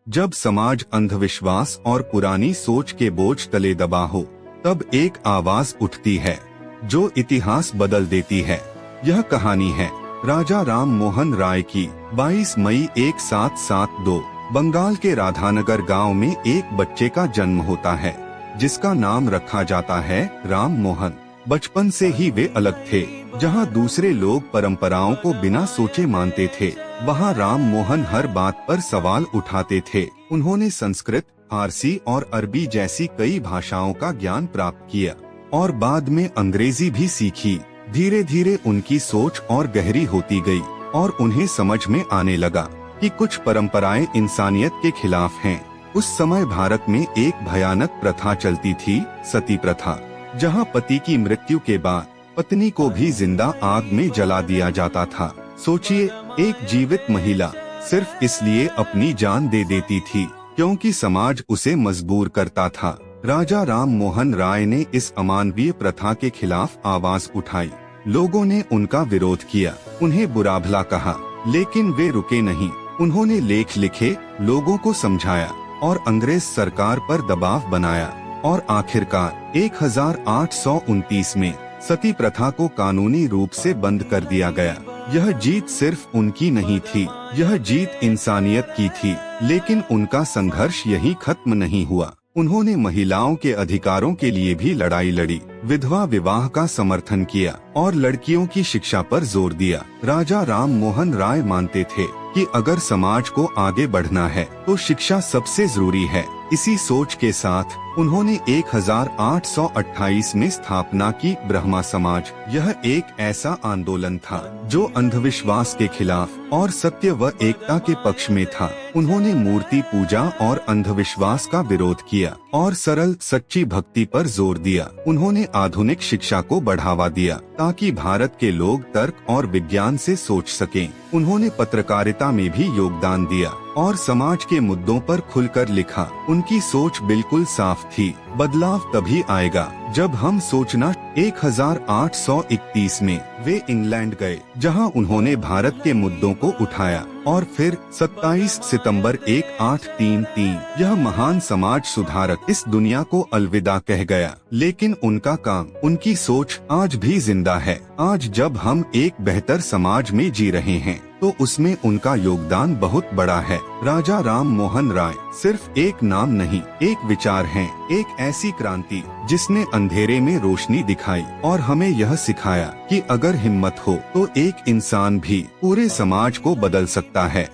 जब समाज अंधविश्वास और पुरानी सोच के बोझ तले दबा हो, तब एक आवाज उठती है जो इतिहास बदल देती है। यह कहानी है राजा राम मोहन राय की। 22 मई 1772 बंगाल के राधानगर गांव में एक बच्चे का जन्म होता है, जिसका नाम रखा जाता है राम मोहन। बचपन से ही वे अलग थे। जहां दूसरे लोग परंपराओं को बिना सोचे मानते थे, वहां राम मोहन हर बात पर सवाल उठाते थे। उन्होंने संस्कृत, फारसी और अरबी जैसी कई भाषाओं का ज्ञान प्राप्त किया और बाद में अंग्रेजी भी सीखी। धीरे धीरे उनकी सोच और गहरी होती गई और उन्हें समझ में आने लगा कि कुछ परंपराएं इंसानियत के खिलाफ हैं। उस समय भारत में एक भयानक प्रथा चलती थी, सती प्रथा, जहां पति की मृत्यु के बाद पत्नी को भी जिंदा आग में जला दिया जाता था। सोचिए, एक जीवित महिला सिर्फ इसलिए अपनी जान दे देती थी क्योंकि समाज उसे मजबूर करता था। राजा राम मोहन राय ने इस अमानवीय प्रथा के खिलाफ आवाज उठाई। लोगों ने उनका विरोध किया, उन्हें बुरा भला कहा, लेकिन वे रुके नहीं। उन्होंने लेख लिखे, लोगों को समझाया और अंग्रेज सरकार पर दबाव बनाया और आखिरकार 1829 में सती प्रथा को कानूनी रूप से बंद कर दिया गया। यह जीत सिर्फ उनकी नहीं थी, यह जीत इंसानियत की थी। लेकिन उनका संघर्ष यहीं खत्म नहीं हुआ। उन्होंने महिलाओं के अधिकारों के लिए भी लड़ाई लड़ी, विधवा विवाह का समर्थन किया और लड़कियों की शिक्षा पर जोर दिया। राजा राम मोहन राय मानते थे कि अगर समाज को आगे बढ़ना है तो शिक्षा सबसे जरूरी है। इसी सोच के साथ उन्होंने 1828 में स्थापना की ब्रह्मा समाज। यह एक ऐसा आंदोलन था जो अंधविश्वास के खिलाफ और सत्य व एकता के पक्ष में था। उन्होंने मूर्ति पूजा और अंधविश्वास का विरोध किया और सरल सच्ची भक्ति पर जोर दिया। उन्होंने आधुनिक शिक्षा को बढ़ावा दिया ताकि भारत के लोग तर्क और विज्ञान से सोच सकें। उन्होंने पत्रकारिता में भी योगदान दिया और समाज के मुद्दों पर खुलकर लिखा। उनकी सोच बिल्कुल साफ थी, बदलाव तभी आएगा जब हम सोचना। 1831 में वे इंग्लैंड गए, जहां उन्होंने भारत के मुद्दों को उठाया और फिर 27 सितंबर 1833 यह महान समाज सुधारक इस दुनिया को अलविदा कह गया। लेकिन उनका काम, उनकी सोच आज भी जिंदा है। आज जब हम एक बेहतर समाज में जी रहे हैं तो उसमें उनका योगदान बहुत बड़ा है। राजा राम मोहन राय सिर्फ एक नाम नहीं, एक विचार है, एक ऐसी क्रांति जिसने अंधेरे में रोशनी दिखाई और हमें यह सिखाया कि अगर हिम्मत हो तो एक इंसान भी पूरे समाज को बदल सकता है।